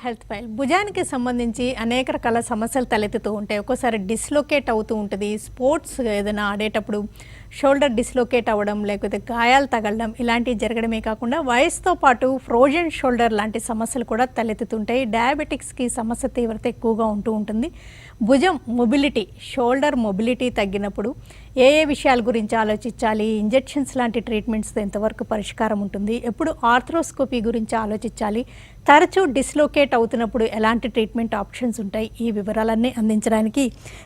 Health file భుజానికి సంబంధించి అనేక రకాల సమస్యలు తలెత్తుతూ ఉంటాయి. ఒక్కోసారి డిస్లోకేట్ అవుతూ ఉంటుంది. స్పోర్ట్స్ ఏదైనా ఆడేటప్పుడు షోల్డర్ డిస్లోకేట్ అవ్వడం, లేకపోతే గాయాలు తగలడం ఇలాంటివి జరగడమే కాకుండా వయసుతో పాటు ఫ్రోజన్ షోల్డర్ లాంటి సమస్యలు కూడా తలెత్తుతుంటాయి. డయాబెటిక్స్కి సమస్య తీవ్రత ఎక్కువగా ఉంటూ ఉంటుంది. భుజం మొబిలిటీ, షోల్డర్ మొబిలిటీ తగ్గినప్పుడు ఏ విషయాల గురించి ఆలోచించాలి, ఇంజెక్షన్స్ లాంటి ట్రీట్మెంట్స్తో ఎంతవరకు పరిష్కారం ఉంటుంది, ఎప్పుడు ఆర్థ్రోస్కోపీ గురించి ఆలోచించాలి, తరచూ డిస్లోకేట్ అవుతున్నప్పుడు ఎలాంటి ట్రీట్మెంట్ ఆప్షన్స్ ఉంటాయి, ఈ వివరాలన్నీ అందించడానికి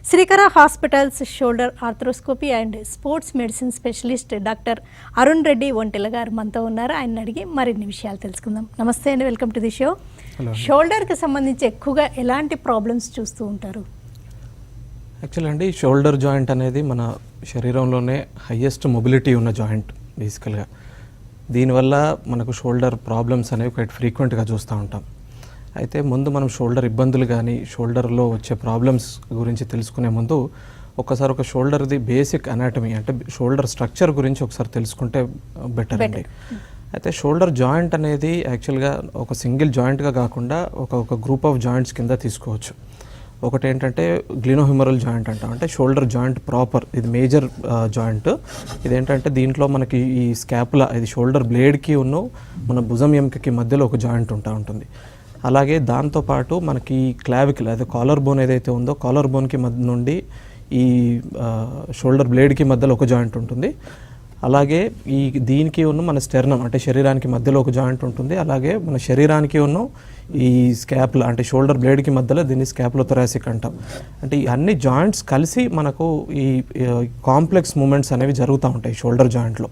Srikara hospitals shoulder arthroscopy and sports medicine specialist doctor Arun Reddy Ontela గారు మనతో ఉన్నారు. ఆయన అడిగి మరిన్ని విషయాలు తెలుసుకుందాం. నమస్తే అండి, వెల్కమ్ టు ది షో. షోల్డర్కి సంబంధించి ఎక్కువగా ఎలాంటి ప్రాబ్లమ్స్ చూస్తూ ఉంటారు? యాక్చువల్ అండి, షోల్డర్ జాయింట్ అనేది మన శరీరంలోనే హయ్యెస్ట్ మొబిలిటీ ఉన్న జాయింట్ బేసికల్గా. దీనివల్ల మనకు షోల్డర్ ప్రాబ్లమ్స్ అనేవి క్వైట్ ఫ్రీక్వెంట్గా చూస్తూ ఉంటాం. అయితే ముందు మనం షోల్డర్ ఇబ్బందులు కానీ షోల్డర్లో వచ్చే ప్రాబ్లమ్స్ గురించి తెలుసుకునే ముందు ఒకసారి ఒక షోల్డర్ది బేసిక్ అనాటమీ అంటే షోల్డర్ స్ట్రక్చర్ గురించి ఒకసారి తెలుసుకుంటే బెటర్ అండి. అయితే షోల్డర్ జాయింట్ అనేది యాక్చువల్గా ఒక సింగిల్ జాయింట్గా కాకుండా ఒక గ్రూప్ ఆఫ్ జాయింట్స్ కింద తీసుకోవచ్చు. ఒకటి ఏంటంటే గ్లినోహ్యూమరల్ జాయింట్ అంటాం, అంటే షోల్డర్ జాయింట్ ప్రాపర్, ఇది మేజర్ జాయింట్. ఇదేంటంటే దీంట్లో మనకి ఈ స్కాపులా, ఇది షోల్డర్ బ్లేడ్కి ఉన్న మన భుజం ఎముకకి మధ్యలో ఒక జాయింట్ ఉంటుంది. అలాగే దాంతోపాటు మనకి క్లావికల్, అదే కాలర్ బోన్ ఏదైతే ఉందో కాలర్ బోన్కి మధ్య నుండి ఈ షోల్డర్ బ్లేడ్కి మధ్యలో ఒక జాయింట్ ఉంటుంది. అలాగే దీనికి ఉన్న మన స్టెర్నం అంటే శరీరానికి మధ్యలో ఒక జాయింట్ ఉంటుంది. అలాగే మన శరీరానికి ఉన్న ఈ స్కాపులా అంటే షోల్డర్ బ్లేడ్కి మధ్యలో దీన్ని స్కాపులోథొరాసిక్ అంటాం. అంటే ఈ అన్ని జాయింట్స్ కలిసి మనకు ఈ కాంప్లెక్స్ మూమెంట్స్ అనేవి జరుగుతూ ఉంటాయి షోల్డర్ జాయింట్లో.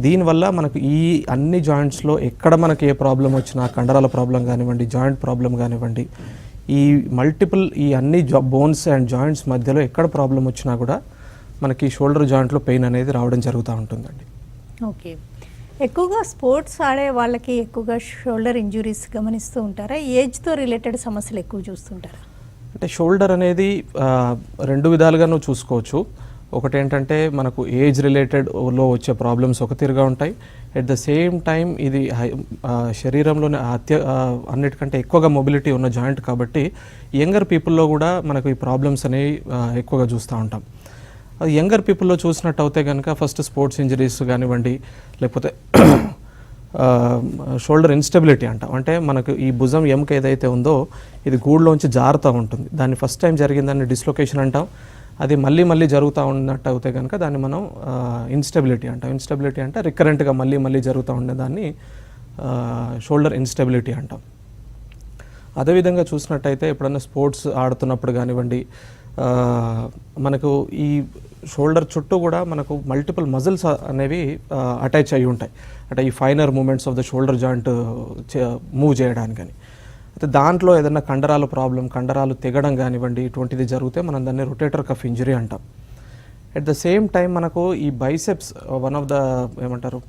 దీనివల్ల మనకు ఈ అన్ని జాయింట్స్లో ఎక్కడ మనకి ఏ ప్రాబ్లం వచ్చినా, కండరాల ప్రాబ్లం కానివ్వండి, జాయింట్ ప్రాబ్లం కానివ్వండి, ఈ మల్టిపుల్ ఈ అన్ని బోన్స్ అండ్ జాయింట్స్ మధ్యలో ఎక్కడ ప్రాబ్లం వచ్చినా కూడా మనకి షోల్డర్ జాయింట్లో పెయిన్ అనేది రావడం జరుగుతూ ఉంటుందండి. ఓకే, ఎక్కువగా స్పోర్ట్స్ ఆడే వాళ్ళకి ఎక్కువగా షోల్డర్ ఇంజురీస్ గమనిస్తూ ఉంటారా? ఏజ్తో రిలేటెడ్ సమస్యలు ఎక్కువ చూస్తుంటారా? అంటే షోల్డర్ అనేది రెండు విధాలుగా నువ్వు చూసుకోవచ్చు. ఒకటి ఏంటంటే మనకు ఏజ్ రిలేటెడ్లో వచ్చే ప్రాబ్లమ్స్ ఒక తీరుగా ఉంటాయి. ఎట్ ద సేమ్ టైం ఇది శరీరంలోనే అన్నిటికంటే ఎక్కువగా మొబిలిటీ ఉన్న జాయింట్ కాబట్టి యంగర్ పీపుల్లో కూడా మనకు ఈ ప్రాబ్లమ్స్ అనేవి ఎక్కువగా చూస్తూ ఉంటాం. అది యంగర్ పీపుల్లో చూసినట్టు అయితే కనుక ఫస్ట్ స్పోర్ట్స్ ఇంజరీస్ కానివ్వండి, లేకపోతే షోల్డర్ ఇన్స్టెబిలిటీ అంటాం. అంటే మనకు ఈ భుజం ఎముక ఏదైతే ఉందో ఇది గూడులోంచి జారుతూ ఉంటుంది. దాన్ని ఫస్ట్ టైం జరిగిందాన్ని డిస్లొకేషన్ అంటాం. అది మళ్ళీ మళ్ళీ జరుగుతూ ఉన్నట్టు అయితే కనుక దాన్ని మనం ఇన్స్టెబిలిటీ అంటాం. ఇన్స్టెబిలిటీ అంటే రికరెంట్గా మళ్ళీ మళ్ళీ జరుగుతూ ఉండేదాన్ని షోల్డర్ ఇన్స్టెబిలిటీ అంటాం. అదేవిధంగా చూసినట్టయితే ఎప్పుడన్నా స్పోర్ట్స్ ఆడుతున్నప్పుడు కానివ్వండి, మనకు ఈ షోల్డర్ చుట్టూ కూడా మనకు మల్టిపుల్ మజిల్స్ అనేవి అటాచ్ అయ్యి ఉంటాయి. అంటే ఈ finer moments of the shoulder joint move చేయడానికని. అయితే దాంట్లో ఏదైనా కండరాల ప్రాబ్లం, కండరాలు తెగడం కానివ్వండి, ఇటువంటిది జరిగితే మనం దాన్ని రొటేటర్ కఫ్ ఇంజరీ అంటాం. ఎట్ ద సేమ్ టైం మనకు ఈ బైసెప్స్ వన్ ఆఫ్ ద ఏమంటారు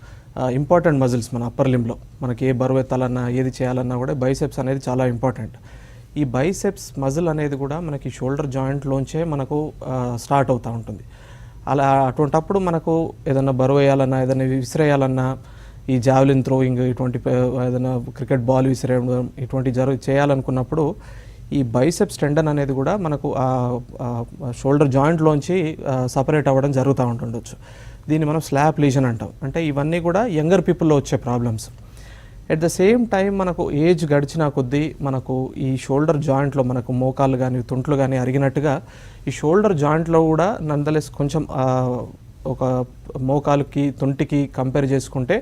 ఇంపార్టెంట్ మజిల్స్ మన అప్పర్ లింబ్లో. మనకి ఏ బరువు ఎత్తాలన్నా ఏది చేయాలన్నా కూడా బైసెప్స్ అనేది చాలా ఇంపార్టెంట్. ఈ బైసెప్స్ మజిల్ అనేది కూడా మనకి షోల్డర్ జాయింట్లోంచే మనకు స్టార్ట్ అవుతూ ఉంటుంది. అలా అటువంటప్పుడు మనకు ఏదైనా బరువు వేయాలన్నా, ఏదైనా విసిరేయాలన్నా, ఈ జావెలిన్ థ్రోయింగ్, ఇటువంటి ఏదైనా క్రికెట్ బాల్ విసిరేయడం ఇటువంటి చేయాలనుకున్నప్పుడు ఈ బైసెప్స్ టెండన్ అనేది కూడా మనకు షోల్డర్ జాయింట్లోంచి సపరేట్ అవ్వడం జరుగుతూ ఉంటుండొచ్చు. దీన్ని మనం స్లాప్ లీజన్ అంటాం. అంటే ఇవన్నీ కూడా యంగర్ పీపుల్లో వచ్చే problems. At the same time మనకు ఏజ్ గడిచిన కొద్దీ మనకు ఈ షోల్డర్ జాయింట్లో మనకు మోకాలు కానీ తుంట్లు కానీ అరిగినట్టుగా ఈ షోల్డర్ జాయింట్లో కూడా నందలెస్ కొంచెం ఒక మోకాలుకి తుంటికి కంపేర్ చేసుకుంటే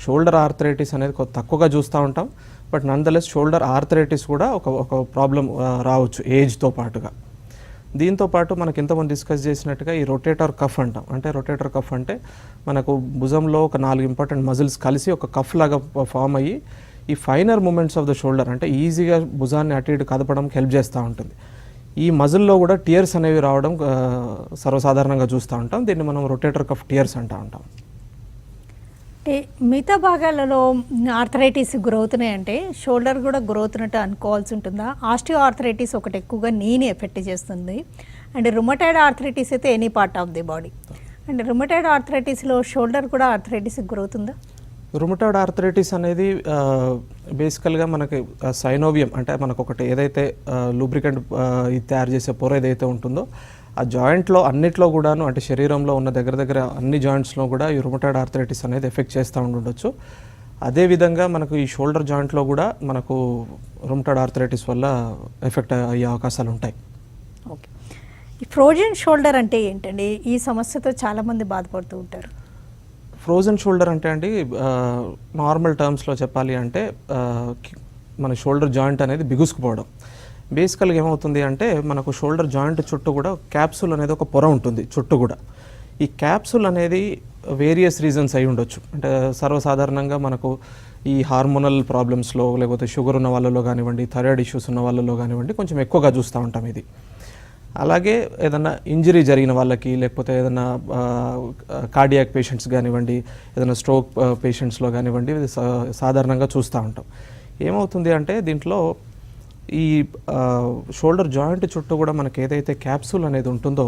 షోల్డర్ ఆర్థరైటిస్ అనేది తక్కువగా చూస్తూ ఉంటాం. బట్ నందలెస్ షోల్డర్ ఆర్థరైటిస్ కూడా ఒక ప్రాబ్లం రావచ్చు ఏజ్తో పాటుగా. దీంతో పాటు మనకి ఇంతకుముందు డిస్కస్ చేసినట్టుగా ఈ రొటేటర్ కఫ్ అంటాం. అంటే రొటేటర్ కఫ్ అంటే మనకు భుజంలో ఒక 4 ఇంపార్టెంట్ మజిల్స్ కలిసి ఒక కఫ్ లాగా ఫామ్ అయ్యి ఈ finer moments of the shoulder అంటే ఈజీగా భుజాన్ని అటు ఇటు కదపడానికి హెల్ప్ చేస్తూ ఉంటుంది. ఈ మజిల్లో కూడా టియర్స్ అనేవి రావడం సర్వసాధారణంగా చూస్తూ ఉంటాం. దీన్ని మనం రొటేటర్ కఫ్ టియర్స్ అంటూ ఉంటాం. మిగతా భాగాలలో ఆర్థరైటిస్ గురవుతున్నాయంటే షోల్డర్ కూడా గురవుతున్నట్టు అనుకోవాల్సి ఉంటుందా? ఆస్టియో ఆర్థరైటిస్ ఒకటి ఎక్కువగా నీని ఎఫెక్ట్ చేస్తుంది. అండ్ రుమటైడ్ ఆర్థరైటిస్ అయితే any part of the body. And rheumatoid ఆర్థరైటిస్లో షోల్డర్ కూడా ఆర్థరైటిస్కి గురవుతుందా? రుమటాయిడ్ ఆర్థరైటిస్ అనేది బేసికల్గా మనకి సైనోవియం అంటే మనకు ఒకటి ఏదైతే లూబ్రికెంట్ ఇది తయారు చేసే పొర ఏదైతే ఉంటుందో ఆ జాయింట్లో అన్నిట్లో కూడాను అంటే శరీరంలో ఉన్న దగ్గర అన్ని జాయింట్స్లో కూడా ఈ రుమటాయిడ్ ఆర్థరైటిస్ అనేది ఎఫెక్ట్ చేస్తూ ఉండొచ్చు. అదేవిధంగా మనకు ఈ షోల్డర్ జాయింట్లో కూడా మనకు రుమటాయిడ్ ఆర్థరైటిస్ వల్ల ఎఫెక్ట్ అయ్యే అవకాశాలు ఉంటాయి. ఓకే, ఈ ఫ్రోజన్ షోల్డర్ అంటే ఏంటండి? ఈ సమస్యతో చాలామంది బాధపడుతూ ఉంటారు. ఫ్రోజన్ షోల్డర్ అంటే అండి నార్మల్ టర్మ్స్లో చెప్పాలి అంటే మన షోల్డర్ జాయింట్ అనేది బిగుసుకుపోవడం. బేసికల్గా ఏమవుతుంది అంటే మనకు షోల్డర్ జాయింట్ చుట్టూ కూడా క్యాప్సూల్ అనేది ఒక పొర ఉంటుంది చుట్టూ కూడా. ఈ క్యాప్సూల్ అనేది వేరియస్ రీజన్స్ అయి ఉండొచ్చు. అంటే సర్వసాధారణంగా మనకు ఈ హార్మోనల్ ప్రాబ్లమ్స్లో లేకపోతే షుగర్ ఉన్న వాళ్ళలో కానివ్వండి, థైరాయిడ్ ఇష్యూస్ ఉన్న వాళ్ళలో కానివ్వండి కొంచెం ఎక్కువగా చూస్తూ ఉంటాం ఇది. అలాగే ఏదైనా ఇంజరీ జరిగిన వాళ్ళకి లేకపోతే ఏదైనా కార్డియాక్ పేషెంట్స్ కానివ్వండి, ఏదైనా స్ట్రోక్ పేషెంట్స్లో కానివ్వండి ఇది సాధారణంగా చూస్తూ ఉంటాం. ఏమవుతుంది అంటే దీంట్లో ఈ షోల్డర్ జాయింట్ చుట్టూ కూడా మనకి ఏదైతే క్యాప్సూల్ అనేది ఉంటుందో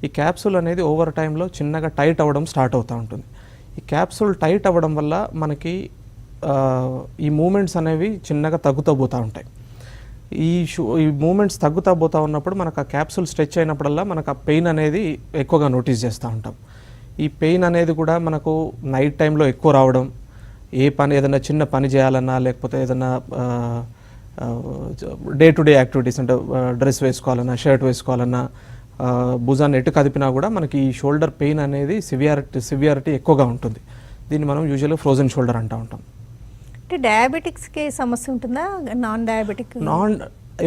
ఈ క్యాప్సూల్ అనేది ఓవర్ టైంలో చిన్నగా టైట్ అవ్వడం స్టార్ట్ అవుతూ ఉంటుంది. ఈ క్యాప్సూల్ టైట్ అవ్వడం వల్ల మనకి ఈ మూమెంట్స్ అనేవి చిన్నగా తగ్గుతూ పోతూ ఉంటాయి. ఈ మూమెంట్స్ తగ్గుతూ పోతూ ఉన్నప్పుడు మనకు ఆ క్యాప్సూల్ స్ట్రెచ్ అయినప్పుడల్లా మనకు ఆ పెయిన్ అనేది ఎక్కువగా నోటీస్ చేస్తూ ఉంటాం. ఈ పెయిన్ అనేది కూడా మనకు నైట్ టైంలో ఎక్కువ రావడం, ఏదైనా చిన్న పని చేయాలన్నా లేకపోతే ఏదైనా డే టు డే యాక్టివిటీస్ అంటే డ్రెస్ వేసుకోవాలన్నా షర్ట్ వేసుకోవాలన్నా భుజాన్ని ఎటు కదిపినా కూడా మనకి ఈ షోల్డర్ పెయిన్ అనేది సివియారిటీ ఎక్కువగా ఉంటుంది. దీన్ని మనం యూజువల్గా ఫ్రోజన్ షోల్డర్ అంటూ ఉంటాం. అంటే డయాబెటిక్స్కి సమస్య ఉంటుందా? నాన్ డయాబెటిక్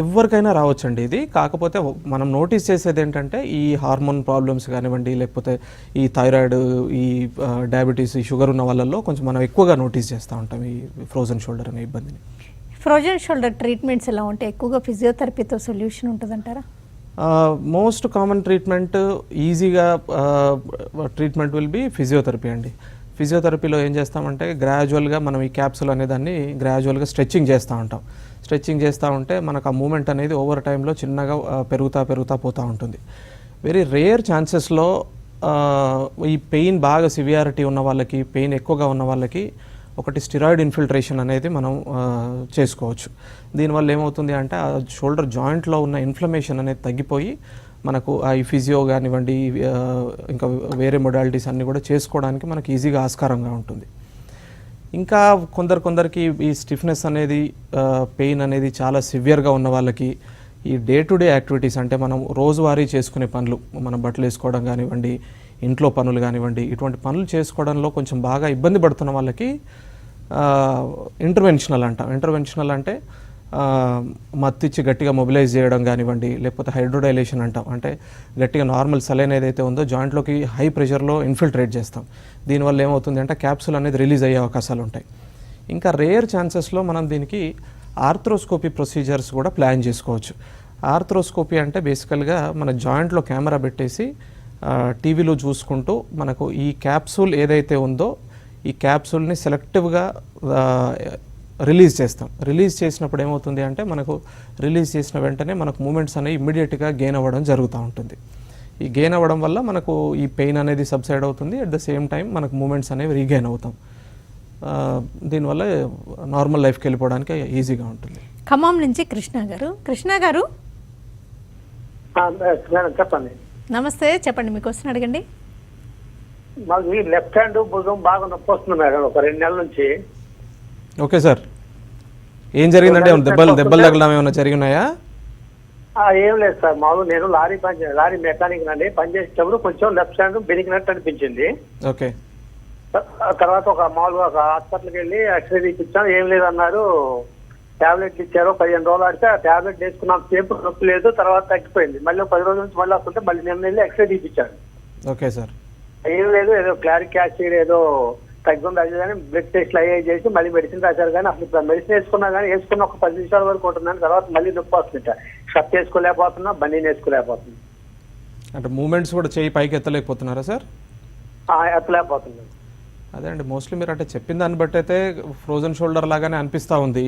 ఎవరికైనా రావచ్చండి ఇది. కాకపోతే మనం నోటీస్ చేసేది ఏంటంటే ఈ హార్మోన్ ప్రాబ్లమ్స్ కానివ్వండి లేకపోతే ఈ థైరాయిడ్, ఈ డయాబెటీస్, ఈ షుగర్ ఉన్న వాళ్ళల్లో కొంచెం మనం ఎక్కువగా నోటీస్ చేస్తూ ఉంటాం ఈ ఫ్రోజన్ షోల్డర్ అనే ఇబ్బందిని. ఫ్రోజన్ షోల్డర్ ట్రీట్మెంట్స్ ఎలా ఉంటాయి? ఎక్కువగా ఫిజియోథెరపీతో సొల్యూషన్ ఉంటుందంటారా? మోస్ట్ కామన్ ట్రీట్మెంట్ ఈజీగా ట్రీట్మెంట్ విల్ బి ఫిజియోథెరపీ అండి. ఫిజియోథెరపీలో ఏం చేస్తామంటే గ్రాడ్యువల్గా మనం ఈ క్యాప్సూల్ అనే దాన్ని గ్రాడ్యువల్గా స్ట్రెచ్చింగ్ చేస్తూ ఉంటాం. స్ట్రెచ్చింగ్ చేస్తూ ఉంటే మనకు ఆ మూమెంట్ అనేది ఓవర్ టైంలో చిన్నగా పెరుగుతూ పోతూ ఉంటుంది. వెరీ రేర్ ఛాన్సెస్లో ఈ పెయిన్ బాగా సివియారిటీ ఉన్న వాళ్ళకి, పెయిన్ ఎక్కువగా ఉన్న వాళ్ళకి ఒకటి స్టిరాయిడ్ ఇన్ఫిల్ట్రేషన్ అనేది మనం చేసుకోవచ్చు. దీనివల్ల ఏమవుతుంది అంటే ఆ షోల్డర్ జాయింట్లో ఉన్న ఇన్ఫ్లమేషన్ అనేది తగ్గిపోయి మనకు ఈ ఫిజియో కానివ్వండి ఇంకా వేరే మొడాలిటీస్ అన్నీ కూడా చేసుకోవడానికి మనకి ఈజీగా ఆస్కారంగా ఉంటుంది. ఇంకా కొందరికి ఈ స్టిఫ్నెస్ అనేది పెయిన్ అనేది చాలా సివియర్గా ఉన్న వాళ్ళకి ఈ డే టు డే యాక్టివిటీస్ అంటే మనం రోజువారీ చేసుకునే పనులు, మనం బట్టలు వేసుకోవడం కానివ్వండి, ఇంట్లో పనులు కానివ్వండి, ఇటువంటి పనులు చేసుకోవడంలో కొంచెం బాగా ఇబ్బంది పడుతున్న వాళ్ళకి ఇంటర్వెన్షనల్ అంటే మత్తిచ్చి గట్టిగా మొబిలైజ్ చేయడం కానివ్వండి, లేకపోతే హైడ్రోడైలేషన్ అంటాం. అంటే గట్టిగా నార్మల్ సలైన్ ఏదైతే ఉందో జాయింట్లోకి హై ప్రెషర్లో ఇన్ఫిల్ట్రేట్ చేస్తాం. దీనివల్ల ఏమవుతుంది అంటే క్యాప్సూల్ అనేది రిలీజ్ అయ్యే అవకాశాలు ఉంటాయి. ఇంకా రేర్ ఛాన్సెస్లో మనం దీనికి ఆర్థ్రోస్కోపీ ప్రొసీజర్స్ కూడా ప్లాన్ చేసుకోవచ్చు. ఆర్థ్రోస్కోపీ అంటే బేసికల్గా మన జాయింట్లో కెమెరా పెట్టేసి టీవీలో చూసుకుంటూ మనకు ఈ క్యాప్సూల్ ఏదైతే ఉందో ఈ క్యాప్సూల్ని సెలెక్టివ్గా రిలీజ్ చేస్తాం. రిలీజ్ చేసినప్పుడు ఏమవుతుంది అంటే మనకు రిలీజ్ చేసిన వెంటనే మనకు మూమెంట్స్ అనేవి ఇమ్మీడియట్గా గెయిన్ అవ్వడం జరుగుతూ ఉంటుంది. ఈ గెయిన్ అవ్వడం వల్ల మనకు ఈ పెయిన్ అనేది సబ్సైడ్ అవుతుంది. అట్ ద సేమ్ టైం మనకు మూమెంట్స్ అనేవి రీగెయిన్ అవుతాం. దీనివల్ల నార్మల్ లైఫ్కి వెళ్ళిపోవడానికి ఈజీగా ఉంటుంది. ఖమ్మం నుంచి కృష్ణ గారు చెప్పండి. నమస్తే, చెప్పండి మీ క్వశ్చన్ అడగండి. మాకు ఈ లెఫ్ట్ హ్యాండ్ భుజం బాగా నొప్పి వస్తుంది మేడం ఒక 2 నెలల నుంచి. ఓకే సార్, ఏం జరిగిందంటే దెబ్బలు తగలడం ఏమైనా జరిగినాయా? ఏం లేదు సార్, మామూలు నేను లారీ మెకానిక్ అండి. పనిచేసేటప్పుడు కొంచెం లెఫ్ట్ హ్యాండ్ బెనికినట్టు అనిపించింది. ఓకే. తర్వాత మామూలుగా ఒక హాస్పిటల్కి వెళ్ళి ఎక్స్రే తీపించాను, ఏం లేదన్నారు. టాబ్లెట్లు ఇచ్చారు, 15 రోజులు ఆడితే ఆ టాబ్లెట్ వేసుకున్నాం, సేపు నొప్పి లేదు, తర్వాత తగ్గిపోయింది. మళ్ళీ 10 రోజుల నుంచి మళ్ళీ వస్తుంటే మళ్ళీ నిన్న వెళ్ళి ఎక్స్రే తీపించాను. Okay sir. ఏం లేదు, ఏదో క్లారిక్ యాసిడ్ ఏదో తగ్గుంది అది కానీ బ్లడ్ టెస్ట్లు అయ్యే చేసి మళ్ళీ మెడిసిన్ రాశారు. కానీ అసలు ఇప్పుడు మెడిసిన్ వేసుకున్నా కానీ వేసుకున్న ఒక 10 నిమిషాల వరకు ఉంటుందని తర్వాత మళ్ళీ నొప్పి వస్తుంట. షర్ట్ వేసుకోలేకపోతున్నా, బనీన్ వేసుకోలేకపోతున్నా. అంటే మూమెంట్స్ కూడా చేయి పైకి ఎత్తలేకపోతున్నారా సార్? ఎత్తలేకపోతున్నాను. అదే అండి, మోస్ట్లీ మీరు అంటే చెప్పిన దాన్ని బట్టి అయితే ఫ్రోజన్ షోల్డర్ లాగానే అనిపిస్తూ ఉంది.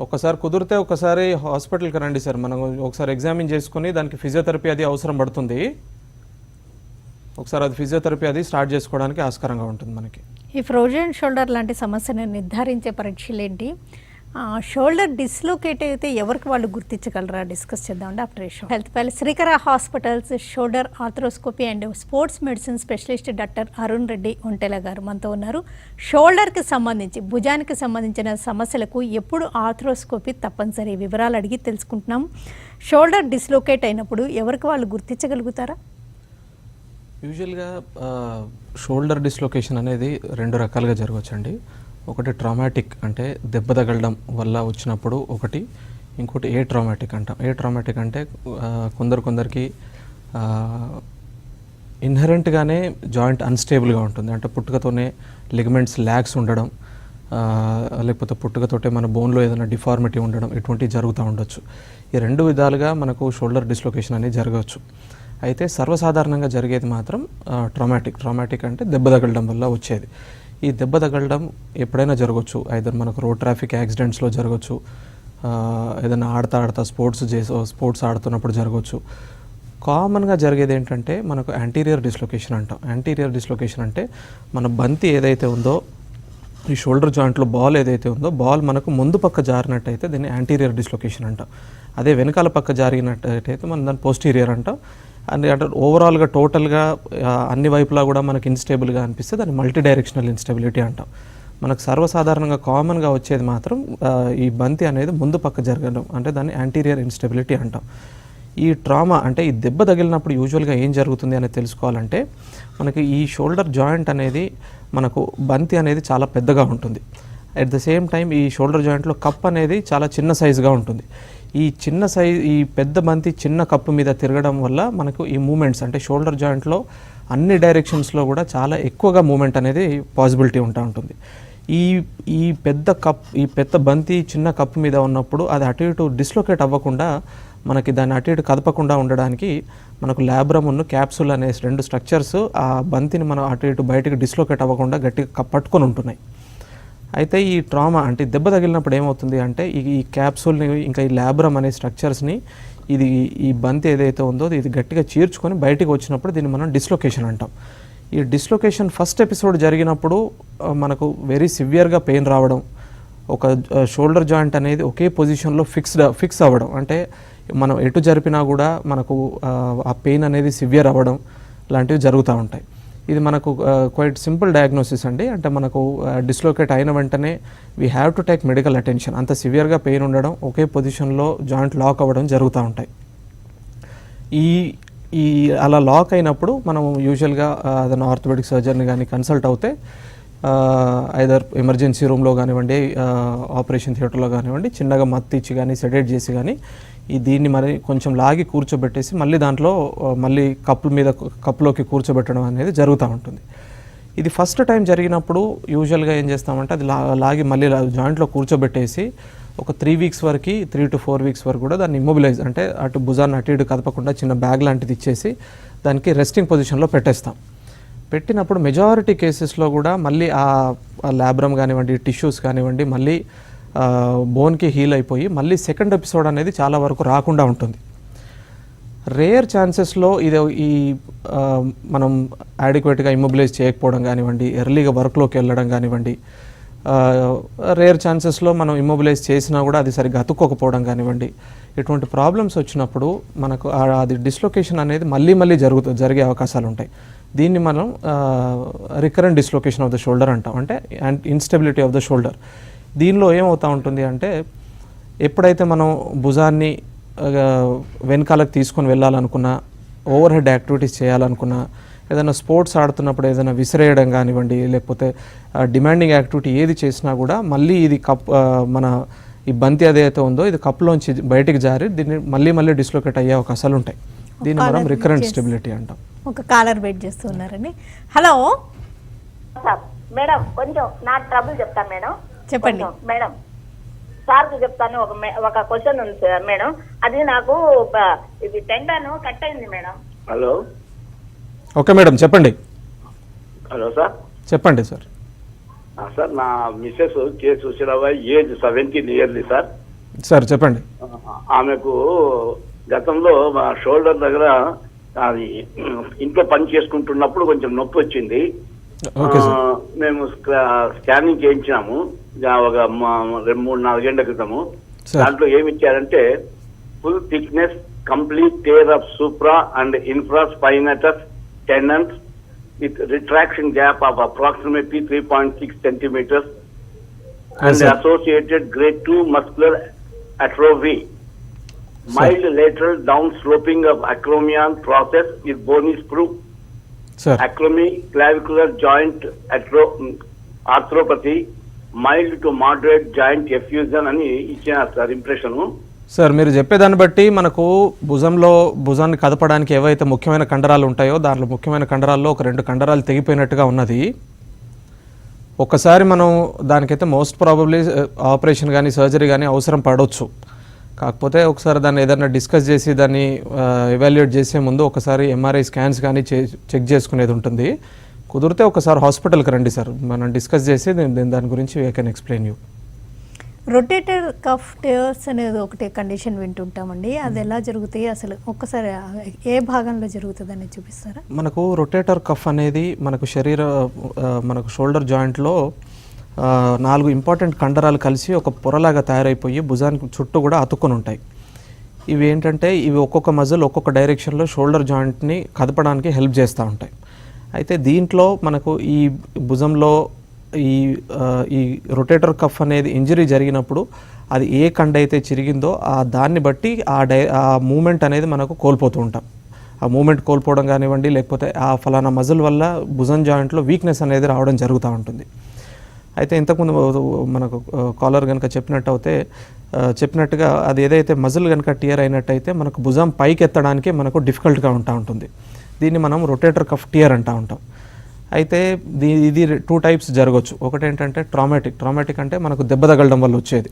ఒకసారి కుదిరితే ఒకసారి హాస్పిటల్కి రండి సార్, మనం ఒకసారి ఎగ్జామిన్ చేసుకుని దానికి ఫిజియోథెరపీ అది అవసరం పడుతుంది. ఒకసారి అది ఫిజియోథెరపీ అది స్టార్ట్ చేసుకోవడానికి ఆస్కారంగా ఉంటుంది మనకి. ఈ ఫ్రోజన్ షోల్డర్ లాంటి సమస్యను నిర్ధారించే పరీక్షలు ఏంటి? షోల్డర్ డిస్లోకేట్ అయితే ఎవరికి వాళ్ళు గుర్తించగలరా? డిస్కస్ చేద్దామండి operation health palace Srikara hospitals shoulder arthroscopy and sports medicine specialist doctor Arun Reddy Ontela గారు మనతో ఉన్నారు. షోల్డర్కి సంబంధించి భుజానికి సంబంధించిన సమస్యలకు ఎప్పుడు ఆర్థ్రోస్కోపీ తప్పనిసరి వివరాలు అడిగి తెలుసుకుంటున్నాం. షోల్డర్ డిస్లోకేట్ అయినప్పుడు ఎవరికి వాళ్ళు గుర్తించగలుగుతారా? యూజువల్గా షోల్డర్ డిస్లొకేషన్ అనేది రెండు రకాలుగా జరగవచ్చండి. ఒకటి ట్రామాటిక్ అంటే దెబ్బ తగలడం వల్ల వచ్చినప్పుడు ఒకటి, ఇంకోటి ఏ ట్రామాటిక్ అంటాం. ఏ ట్రామాటిక్ అంటే కొందరికి ఇన్హరెంట్గానే జాయింట్ అన్స్టేబుల్గా ఉంటుంది. అంటే పుట్టుకతోనే లిగమెంట్స్ ల్యాగ్స్ ఉండడం, లేకపోతే పుట్టుకతోటే మన బోన్లో ఏదైనా డిఫార్మిటీ ఉండడం, ఇటువంటివి జరుగుతూ ఉండొచ్చు. ఈ రెండు విధాలుగా మనకు షోల్డర్ డిస్లొకేషన్ అనేది జరగవచ్చు. అయితే సర్వసాధారణంగా జరిగేది మాత్రం ట్రామాటిక్ అంటే దెబ్బ తగలడం వల్ల వచ్చేది. ఈ దెబ్బ తగలడం ఎప్పుడైనా జరగవచ్చు. ఐదర్ మనకు రోడ్ ట్రాఫిక్ యాక్సిడెంట్స్లో జరగవచ్చు, ఏదైనా ఆడుతా స్పోర్ట్స్ ఆడుతున్నప్పుడు జరగవచ్చు. కామన్గా జరిగేది ఏంటంటే మనకు యాంటీరియర్ డిస్లొకేషన్ అంటాం. యాంటీరియర్ డిస్లొకేషన్ అంటే మన బంతి ఏదైతే ఉందో, ఈ షోల్డర్ జాయింట్లో బాల్ ఏదైతే ఉందో, బాల్ మనకు ముందు పక్క జారినట్టయితే దీన్ని యాంటీరియర్ డిస్లొకేషన్ అంటాం. అదే వెనకాల పక్క జారినట్టయితే మనం దాన్ని పోస్టీరియర్ అంటాం. అంటే ఓవరాల్గా టోటల్గా అన్ని వైపులా కూడా మనకి ఇన్స్టేబుల్గా అనిపిస్తే దాన్ని మల్టీ డైరెక్షనల్ ఇన్స్టెబిలిటీ అంటాం. మనకు సర్వసాధారణంగా కామన్గా వచ్చేది మాత్రం ఈ బంతి అనేది ముందు పక్క జరగడం, అంటే దాన్ని యాంటీరియర్ ఇన్స్టెబిలిటీ అంటాం. ఈ ట్రామా అంటే ఈ దెబ్బ తగిలినప్పుడు యూజువల్గా ఏం జరుగుతుంది అనేది తెలుసుకోవాలంటే, మనకి ఈ షోల్డర్ జాయింట్ అనేది మనకు బంతి అనేది చాలా పెద్దగా ఉంటుంది. అట్ ద సేమ్ టైం ఈ షోల్డర్ జాయింట్లో కప్ అనేది చాలా చిన్న సైజుగా ఉంటుంది. ఈ పెద్ద బంతి చిన్న కప్పు మీద తిరగడం వల్ల మనకు ఈ మూమెంట్స్ అంటే షోల్డర్ జాయింట్లో అన్ని డైరెక్షన్స్లో కూడా చాలా ఎక్కువగా మూమెంట్ అనేది పాసిబిలిటీ ఉంటుంది. ఈ పెద్ద బంతి చిన్న కప్పు మీద ఉన్నప్పుడు అది అటు ఇటు డిస్లొకేట్ అవ్వకుండా, మనకి దాన్ని అటు ఇటు కదపకుండా ఉండడానికి మనకు ల్యాబ్రమును క్యాప్సూల్ అనే రెండు స్ట్రక్చర్స్ ఆ బంతిని మనం అటు ఇటు బయటకు డిస్లొకేట్ అవ్వకుండా గట్టిగా పట్టుకొని ఉంటున్నాయి. అయితే ఈ ట్రామా అంటే దెబ్బ తగిలినప్పుడు ఏమవుతుంది అంటే ఈ క్యాప్సూల్ని ఇంకా ఈ ల్యాబ్రమ్ అనే స్ట్రక్చర్స్ని ఈ బంతి ఏదైతే ఉందో ఇది గట్టిగా చీర్చుకొని బయటికి వచ్చినప్పుడు దీన్ని మనం డిస్లొకేషన్ అంటాం. ఈ డిస్లొకేషన్ ఫస్ట్ ఎపిసోడ్ జరిగినప్పుడు మనకు వెరీ సివియర్గా పెయిన్ రావడం, ఒక షోల్డర్ జాయింట్ అనేది ఒకే పొజిషన్లో ఫిక్స్ అవ్వడం, అంటే మనం ఎటు జరిపినా కూడా మనకు ఆ పెయిన్ అనేది సివియర్ అవ్వడం లాంటివి జరుగుతూ ఉంటాయి. ఇది మనకు క్వైట్ సింపుల్ డయాగ్నోసిస్ అండి. అంటే మనకు డిస్లొకేట్ అయిన వెంటనే we have to take medical attention. అంత సివియర్గా పెయిన్ ఉండడం, ఒకే పొజిషన్లో జాయింట్ లాక్ అవ్వడం జరుగుతూ ఉంటాయి. ఈ అలా లాక్ అయినప్పుడు మనం యూజువల్గా ఏదైనా ఆర్థోపెడిక్ సర్జన్ కానీ కన్సల్ట్ అవుతే ఐదర్ ఎమర్జెన్సీ రూమ్లో కానివ్వండి, ఆపరేషన్ థియేటర్లో కానివ్వండి, చిన్నగా మత్తు ఇచ్చి కానీ సెడేట్ చేసి కానీ దీన్ని మరి కొంచెం లాగి కూర్చోబెట్టేసి మళ్ళీ దాంట్లో మళ్ళీ కప్పులోకి కూర్చోబెట్టడం అనేది జరుగుతూ ఉంటుంది. ఇది ఫస్ట్ టైం జరిగినప్పుడు యూజువల్గా ఏం చేస్తామంటే అది లాగి మళ్ళీ జాయింట్లో కూర్చోబెట్టేసి ఒక 3 వీక్స్ వరకు 3 to 4 వీక్స్ వరకు కూడా దాన్ని ఇమ్మొబిలైజ్ అంటే అటు భుజాన్ని అటు ఇటు కదపకుండా చిన్న బ్యాగ్ లాంటిది ఇచ్చేసి దానికి రెస్టింగ్ పొజిషన్లో పెట్టేస్తాం. పెట్టినప్పుడు మెజారిటీ కేసెస్లో కూడా మళ్ళీ ఆ ల్యాబ్రమ్ కానివ్వండి, టిష్యూస్ కానివ్వండి మళ్ళీ బోన్కి హీల్ అయిపోయి మళ్ళీ సెకండ్ ఎపిసోడ్ అనేది చాలా వరకు రాకుండా ఉంటుంది. రేర్ ఛాన్సెస్లో ఈ మనం యాడిక్వేట్గా ఇమ్మొబిలైజ్ చేయకపోవడం కానివ్వండి, ఎర్లీగా వర్క్లోకి వెళ్ళడం కానివ్వండి, రేర్ ఛాన్సెస్లో మనం ఇమ్మొబిలైజ్ చేసినా కూడా అది సరిగ్గా అతుక్కోకపోవడం కానివ్వండి, ఇటువంటి ప్రాబ్లమ్స్ వచ్చినప్పుడు మనకు అది డిస్లొకేషన్ అనేది మళ్ళీ జరిగే అవకాశాలు ఉంటాయి. దీన్ని మనం recurrent dislocation of the shoulder అంటాం, అంటే ఇన్స్టెబిలిటీ ఆఫ్ ద షోల్డర్. దీనిలో ఏమవుతూ ఉంటుంది అంటే ఎప్పుడైతే మనం భుజాన్ని వెనకాలకు తీసుకొని వెళ్ళాలనుకున్నా, ఓవర్ హెడ్ యాక్టివిటీస్ చేయాలనుకున్నా, ఏదైనా స్పోర్ట్స్ ఆడుతున్నప్పుడు ఏదైనా విసిరేయడం కానివ్వండి, లేకపోతే డిమాండింగ్ యాక్టివిటీ ఏది చేసినా కూడా మళ్ళీ ఇది మన ఈ బంతి ఏదైతే ఉందో ఇది కప్లోంచి బయటికి జారి దీన్ని మళ్ళీ డిస్లొకేట్ అయ్యే అవకాశాలు ఉంటాయి. దీన్ని మనం రికరెంట్ స్టెబిలిటీ అంటాం. ఒక కాలర్ వెయిట్ చేస్తున్నారండి. హలో మేడం, కొంచెం నా ట్రబుల్ చెప్తాను మేడం. చెప్పండి మేడం. సార్కి చెప్తాను. ఒక క్వశ్చన్ ఉంది సార్ మేడం. అది నాకు ఇది టెండన్ కట్ అయింది మేడం. హలో. ఓకే మేడం, చెప్పండి. Hello sir. చెప్పండి సార్. సార్ నా మిస్సెస్ కే సుశీలాబాయి, ఏజ్ 17 years సార్. సార్ చెప్పండి. ఆమెకు గతంలో మా షోల్డర్ దగ్గర అది ఇంట్లో పని చేసుకుంటున్నప్పుడు కొంచెం నొప్పి వచ్చింది. Okay sir. మేము స్కానింగ్ చేయించినాము ఒక 3-4 ఏళ్ల క్రితము. సార్. దాంట్లో ఏమి ఇచ్చారంటే full thickness complete tear of supra and infra spinatus tendons with retraction gap of approximately 3.6 centimeters and sir. associated grade 2 muscular atrophy. Mild lateral downsloping of acromion process with bony sprue. Sir. Acromy, clavicular joint arthropathy, mild to moderate joint effusion అని ఇచ్చిన sir impression. Sir, మీరు చెప్పేదాన్ని బట్టి మనకు భుజాన్ని కదపడానికి ఏవైతే ముఖ్యమైన కండరాలు ఉంటాయో దాంట్లో ముఖ్యమైన కండరాల్లో ఒక 2 కండరాలు తెగిపోయినట్టుగా ఉన్నది. ఒక్కసారి మనం దానికైతే మోస్ట్ ప్రాబబ్లీ ఆపరేషన్ కానీ సర్జరీ కానీ అవసరం పడవచ్చు. కాకపోతే ఒకసారి దాన్ని ఏదైనా డిస్కస్ చేసి దాన్ని ఎవాల్యుయేట్ చేసే ముందు ఒకసారి ఎంఆర్ఐ స్కాన్స్ కానీ చెక్ చేసుకునేది ఉంటుంది. కుదిరితే ఒకసారి హాస్పిటల్కి రండి సార్, మనం డిస్కస్ చేసి దాని గురించి we can explain you. Rotator cuff tears అనేది ఒకటి కండిషన్ వింటుంటామండి, అది ఎలా జరుగుతాయి అసలు ఒక్కసారి ఏ భాగంలో జరుగుతుంది అనేది చూపిస్తారా? మనకు రొటేటర్ కఫ్ అనేది మనకు మనకు షోల్డర్ జాయింట్లో 4 ఇంపార్టెంట్ కండరాలు కలిసి ఒక పొరలాగా తయారైపోయి భుజానికి చుట్టూ కూడా అతుక్కొని ఉంటాయి. ఇవి ఏంటంటే ఇవి ఒక్కొక్క మజిల్ ఒక్కొక్క డైరెక్షన్లో షోల్డర్ జాయింట్ని కదపడానికి హెల్ప్ చేస్తూ ఉంటాయి. అయితే దీంట్లో మనకు ఈ భుజంలో ఈ రొటేటర్ కఫ్ అనేది ఇంజరీ జరిగినప్పుడు అది ఏ కండ అయితే చిరిగిందో దాన్ని బట్టి ఆ మూమెంట్ అనేది మనకు కోల్పోతూ ఉంటాం. ఆ మూమెంట్ కోల్పోవడం కానివ్వండి, లేకపోతే ఆ ఫలానా మజిల్ వల్ల భుజం జాయింట్లో వీక్నెస్ అనేది రావడం జరుగుతూ ఉంటుంది. అయితే ఇంతకుముందు మనకు కాలర్ కనుక చెప్పినట్టుగా అది ఏదైతే మజిల్ కనుక టియర్ అయినట్టయితే మనకు భుజం పైకి ఎత్తడానికి మనకు డిఫికల్ట్గా ఉంటుంది. దీన్ని మనం రొటేటర్ కఫ్ టియర్ అంటూ ఉంటాం. అయితే ఇది 2 టైప్స్ జరగవచ్చు. ఒకటి ఏంటంటే ట్రామాటిక్ అంటే మనకు దెబ్బ తగలడం వల్ల వచ్చేది,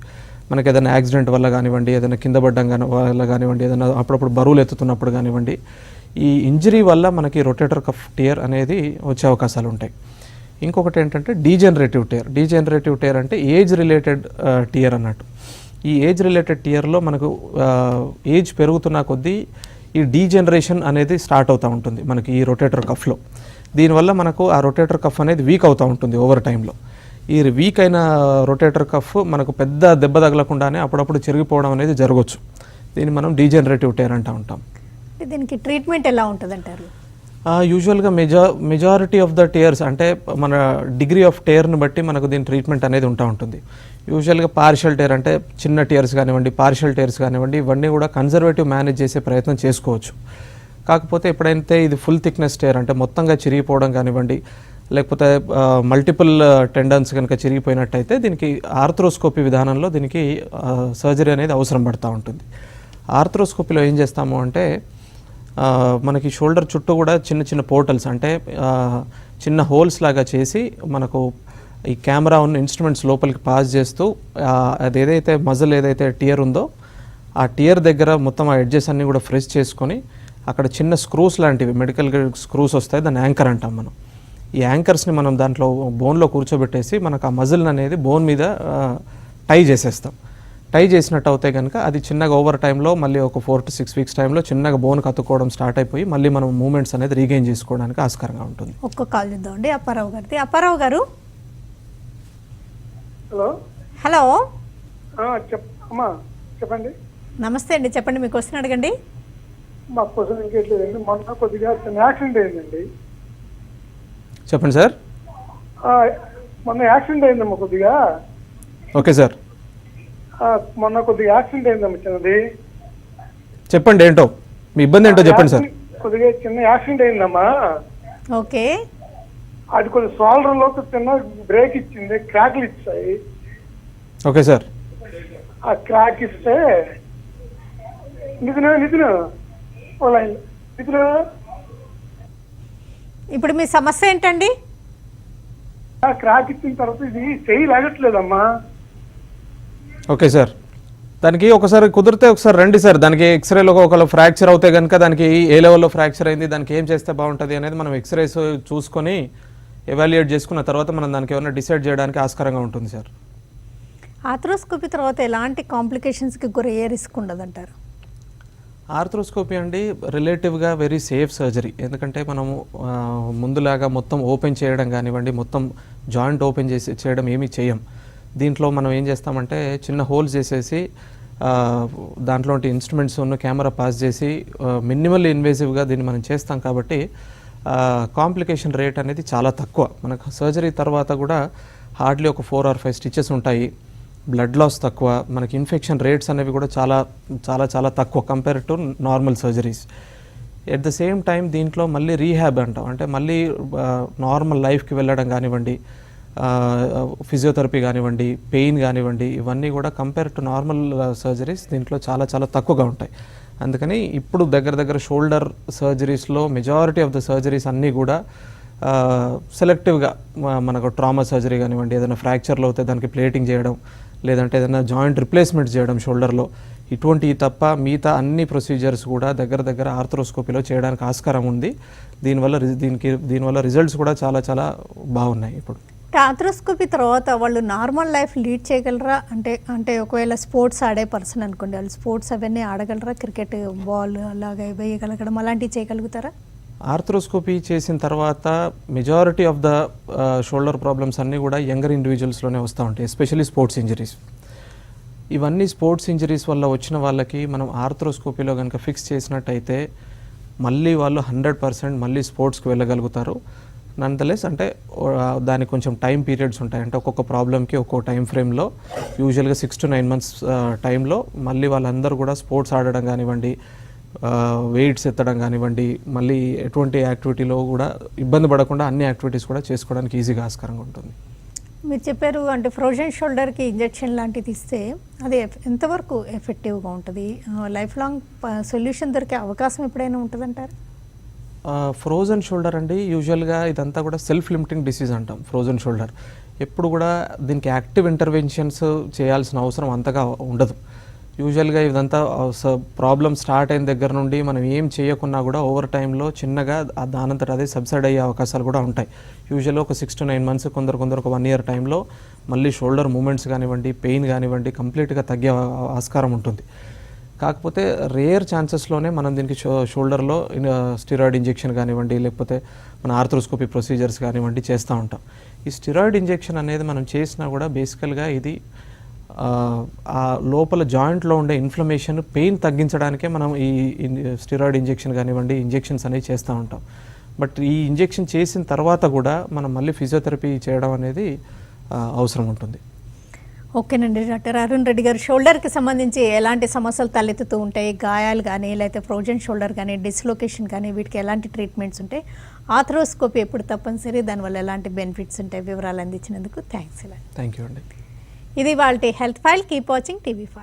మనకి ఏదైనా యాక్సిడెంట్ వల్ల కానివ్వండి, ఏదైనా కింద పడ్డం వల్ల కానివ్వండి, ఏదైనా అప్పుడప్పుడు బరువులు ఎత్తుతున్నప్పుడు కానివ్వండి, ఈ ఇంజరీ వల్ల మనకి రొటేటర్ కఫ్ టియర్ అనేది వచ్చే అవకాశాలు ఉంటాయి. ఇంకొకటి ఏంటంటే డీజనరేటివ్ టేర్ అంటే ఏజ్ రిలేటెడ్ టియర్ అన్నట్టు. ఈ ఏజ్ రిలేటెడ్ టియర్లో మనకు ఏజ్ పెరుగుతున్న కొద్దీ ఈ డీజనరేషన్ అనేది స్టార్ట్ అవుతూ ఉంటుంది మనకి ఈ రొటేటర్ కఫ్లో. దీనివల్ల మనకు ఆ రొటేటర్ కఫ్ అనేది వీక్ అవుతూ ఉంటుంది ఓవర్ టైంలో. ఈ వీక్ అయిన రొటేటర్ కఫ్ మనకు పెద్ద దెబ్బ తగలకుండానే అప్పుడప్పుడు చెరిగిపోవడం అనేది జరగవచ్చు. దీన్ని మనం డీజనరేటివ్ టేర్ అంటూ ఉంటాం. దీనికి ట్రీట్మెంట్ ఎలా ఉంటుంది అంటారు? యూజువల్గా మెజారిటీ ఆఫ్ ద టేర్స్ అంటే మన డిగ్రీ ఆఫ్ టేర్ని బట్టి మనకు దీని ట్రీట్మెంట్ అనేది ఉంటుంది. యూజువల్గా పార్షియల్ టేర్ అంటే చిన్న టేర్స్ కానివ్వండి, పార్షియల్ టేర్స్ కానివ్వండి, ఇవన్నీ కూడా కన్జర్వేటివ్ మేనేజ్ చేసే ప్రయత్నం చేసుకోవచ్చు. కాకపోతే ఎప్పుడైతే ఇది ఫుల్ థిక్నెస్ టేర్ అంటే మొత్తంగా చిరిగిపోవడం కానివ్వండి, లేకపోతే మల్టిపుల్ టెండన్స్ కనుక చిరిగిపోయినట్టయితే దీనికి ఆర్థ్రోస్కోపీ విధానంలో దీనికి సర్జరీ అనేది అవసరం పడుతూ ఉంటుంది. ఆర్థ్రోస్కోపీలో ఏం చేస్తాము అంటే మనకి షోల్డర్ చుట్టూ కూడా చిన్న చిన్న పోర్టల్స్ అంటే చిన్న హోల్స్ లాగా చేసి మనకు ఈ కెమెరా ఉన్న ఇన్స్ట్రుమెంట్స్ లోపలికి పాస్ చేస్తూ అది ఏదైతే మజిల్ ఏదైతే టియర్ ఉందో ఆ టియర్ దగ్గర మొత్తం ఆ ఎడ్జెస్ అన్నీ కూడా ఫ్రెష్ చేసుకొని అక్కడ చిన్న స్క్రూస్ లాంటివి మెడికల్ స్క్రూస్ వస్తాయి, దాన్ని యాంకర్ అంటాం మనం. ఈ యాంకర్స్ని మనం దాంట్లో బోన్లో కూర్చోబెట్టేసి మనకు ఆ మజిల్ అనేది బోన్ మీద టై చేసేస్తాం. టై చేసినట్టు అవుతాయి కనుక అది చిన్నగా ఓవర్ టైంలో మళ్ళీ ఒక 4 to 6 weeks టైంలో చిన్నగా బోన్ కత్తుకోవడం స్టార్ట్ అయిపోయి మళ్ళీ మనం మూమెంట్స్ అనేది రీగెయిన్ చేసుకోవడానికి ఆస్కారంగా ఉంటుంది. ఒక్క కాల్ చూద్దామండి అప్పారావు గారిది. అప్పారావు గారు, హలో. అమ్మా చెప్పండి. నమస్తే అండి, చెప్పండి మీ క్వశ్చన్ అడగండి. మా క్వశ్చన్ ఇంకేట్లేదండి, మొన్న కొద్దిగా యాక్సిడెంట్ అయిందండి. చెప్పండి సార్. మొన్న యాక్సిడెంట్ అయిందమ్మా కొద్దిగా. Okay sir. మొన్న కొద్దిగా యాక్సిడెంట్ అయిందమ్మా చిన్నది. చెప్పండి ఏంటో మీ ఇబ్బంది ఏంటో చెప్పండి సార్. కొద్దిగా చిన్న యాక్సిడెంట్ అయిందమ్మా. ఓకే. అది కొద్దిగా షోల్డర్లో చిన్న బ్రేక్ ఇచ్చింది, క్రాక్లు ఇచ్చాయి. Okay sir. ఆ క్రాక్ ఇస్తే నిధులు ఇప్పుడు మీ సమస్య ఏంటండి? క్రాక్ ఇచ్చిన తర్వాత ఇది చెయ్యి లాగట్లేదమ్మా. ఓకే సార్, దానికి ఒకసారి కుదిరితే ఒకసారి రండి సార్. దానికి ఎక్స్రేలో ఒకవేళ ఫ్రాక్చర్ అవుతే కనుక దానికి ఏ లెవెల్లో ఫ్రాక్చర్ అయింది, దానికి ఏం చేస్తే బాగుంటుంది అనేది మనం ఎక్స్రేస్ చూసుకొని ఎవాల్యుయేట్ చేసుకున్న తర్వాత మనం దానికి ఏమైనా డిసైడ్ చేయడానికి ఆస్కారంగా ఉంటుంది సార్. ఆర్థ్రోస్కోపీ తర్వాత ఎలాంటి కాంప్లికేషన్స్కి గురయ్యే రిస్క్ ఉండదంటారు? ఆర్థ్రోస్కోపీ అండి రిలేటివ్గా వెరీ సేఫ్ సర్జరీ. ఎందుకంటే మనము ముందులాగా మొత్తం ఓపెన్ చేయడం కానివ్వండి, మొత్తం జాయింట్ ఓపెన్ చేయడం ఏమీ చేయం. దీంట్లో మనం ఏం చేస్తామంటే చిన్న హోల్స్ చేసేసి దాంట్లో ఇన్స్ట్రుమెంట్స్ ఉన్న కెమెరా పాస్ చేసి మినిమల్ ఇన్వేసివ్గా దీన్ని మనం చేస్తాం కాబట్టి కాంప్లికేషన్ రేట్ అనేది చాలా తక్కువ. మనకు సర్జరీ తర్వాత కూడా హార్డ్లీ ఒక 4 or 5 స్టిచెస్ ఉంటాయి. బ్లడ్ లాస్ తక్కువ, మనకి ఇన్ఫెక్షన్ రేట్స్ అనేవి కూడా చాలా చాలా చాలా తక్కువ compare to normal surgeries. At the same time దీంట్లో మళ్ళీ రీహ్యాబ్ అంటాం, అంటే మళ్ళీ నార్మల్ లైఫ్కి వెళ్ళడం కానివ్వండి, ఫిజియోథెరపీ కానివ్వండి, పెయిన్ కానివ్వండి, ఇవన్నీ కూడా కంపేర్ టు నార్మల్ సర్జరీస్ దీంట్లో చాలా చాలా తక్కువగా ఉంటాయి. అందుకని ఇప్పుడు దగ్గర షోల్డర్ సర్జరీస్లో మెజారిటీ ఆఫ్ ద సర్జరీస్ అన్నీ కూడా సెలెక్టివ్గా మనకు ట్రామా సర్జరీ కానివ్వండి, ఏదైనా ఫ్రాక్చర్లో అవుతే దానికి ప్లేటింగ్ చేయడం, లేదంటే ఏదైనా జాయింట్ రిప్లేస్మెంట్ చేయడం షోల్డర్లో, ఇటువంటివి తప్ప మిగతా అన్ని ప్రొసీజర్స్ కూడా దగ్గర ఆర్థ్రోస్కోపీలో చేయడానికి ఆస్కారం ఉంది. దీనివల్ల రిజల్ట్స్ కూడా చాలా చాలా బాగున్నాయి. ఇప్పుడు ఆర్థ్రోస్కోపీ తర్వాత వాళ్ళు నార్మల్ లైఫ్ లీడ్ చేయగలరా? అంటే ఒకవేళ స్పోర్ట్స్ ఆడే పర్సన్ అనుకోండి, వాళ్ళు స్పోర్ట్స్ అవన్నీ ఆడగలరా? క్రికెట్ బాల్ అలాగే వేయగలగడం అలాంటివి చేయగలుగుతారా? ఆర్థ్రోస్కోపీ చేసిన తర్వాత majority of the shoulder problems అన్నీ కూడా యంగర్ ఇండివిజువల్స్లోనే వస్తూ ఉంటాయి, ఎస్పెషల్లీ స్పోర్ట్స్ ఇంజరీస్. ఇవన్నీ స్పోర్ట్స్ ఇంజరీస్ వల్ల వచ్చిన వాళ్ళకి మనం ఆర్థ్రోస్కోపీలో కనుక ఫిక్స్ చేసినట్టయితే మళ్ళీ వాళ్ళు 100% మళ్ళీ స్పోర్ట్స్కి వెళ్ళగలుగుతారు. నన్దలెస్ అంటే దానికి కొంచెం టైం పీరియడ్స్ ఉంటాయి, అంటే ఒక్కొక్క ప్రాబ్లమ్కి ఒక్కో టైం ఫ్రేమ్లో యూజువల్గా 6 to 9 months టైంలో మళ్ళీ వాళ్ళందరూ కూడా స్పోర్ట్స్ ఆడడం కానివ్వండి, వెయిట్స్ ఎత్తడం కానివ్వండి, మళ్ళీ ఎటువంటి యాక్టివిటీలో కూడా ఇబ్బంది పడకుండా అన్ని యాక్టివిటీస్ కూడా చేసుకోవడానికి ఈజీగా ఆస్కారంగా ఉంటుంది. మీరు చెప్పారు అంటే ఫ్రోజన్ షోల్డర్కి ఇంజెక్షన్ లాంటిది ఇస్తే అది ఎంతవరకు ఎఫెక్టివ్గా ఉంటుంది? లైఫ్ లాంగ్ సొల్యూషన్ దొరికే అవకాశం ఎప్పుడైనా ఉంటుందంటారు? ఫ్రోజన్ షోల్డర్ అండి యూజువల్గా ఇదంతా కూడా సెల్ఫ్ లిమిటింగ్ డిసీజ్ అంటాం. ఫ్రోజన్ షోల్డర్ ఎప్పుడు కూడా దీనికి యాక్టివ్ ఇంటర్వెన్షన్స్ చేయాల్సిన అవసరం అంతగా ఉండదు. యూజువల్గా ఇదంతా ప్రాబ్లం స్టార్ట్ అయిన దగ్గర నుండి మనం ఏం చేయకున్నా కూడా ఓవర్ టైంలో చిన్నగా దానంతట అదే సబ్సైడ్ అయ్యే అవకాశాలు కూడా ఉంటాయి. యూజువల్గా ఒక 6 to 9 months, కొందరు ఒక 1 year టైంలో మళ్ళీ షోల్డర్ మూమెంట్స్ కానివ్వండి, పెయిన్ కానివ్వండి కంప్లీట్గా తగ్గే ఆస్కారం ఉంటుంది. కాకపోతే రేర్ ఛాన్సెస్లోనే మనం దీనికి షోల్డర్లో స్టిరాయిడ్ ఇంజెక్షన్ కానివ్వండి, లేకపోతే మన ఆర్థ్రోస్కోపీ ప్రొసీజర్స్ కానివ్వండి చేస్తూ ఉంటాం. ఈ స్టిరాయిడ్ ఇంజెక్షన్ అనేది మనం చేసినా కూడా బేసికల్గా ఇది ఆ లోపల జాయింట్లో ఉండే ఇన్ఫ్లమేషన్, పెయిన్ తగ్గించడానికే మనం ఈ స్టిరాయిడ్ ఇంజెక్షన్ కానివ్వండి ఇంజెక్షన్స్ అనేవి చేస్తూ ఉంటాం. బట్ ఈ ఇంజెక్షన్ చేసిన తర్వాత కూడా మనం మళ్ళీ ఫిజియోథెరపీ చేయడం అనేది అవసరం ఉంటుంది. ఓకేనండి. డాక్టర్ అరుణ్ రెడ్డి గారు, షోల్డర్కి సంబంధించి ఎలాంటి సమస్యలు తలెత్తుతూ ఉంటాయి, గాయాలు కానీ లేకపోతే ఫ్రోజన్ షోల్డర్ కానీ డిస్లొకేషన్ కానీ వీటికి ఎలాంటి ట్రీట్మెంట్స్ ఉంటాయి, ఆర్థ్రోస్కోపీ ఎప్పుడు తప్పనిసరి, దానివల్ల ఎలాంటి బెనిఫిట్స్ ఉంటాయి, వివరాలు అందించినందుకు థ్యాంక్స్. థ్యాంక్ యూ అండి. ఇది వాళ్ళ health file. Keep watching TV5.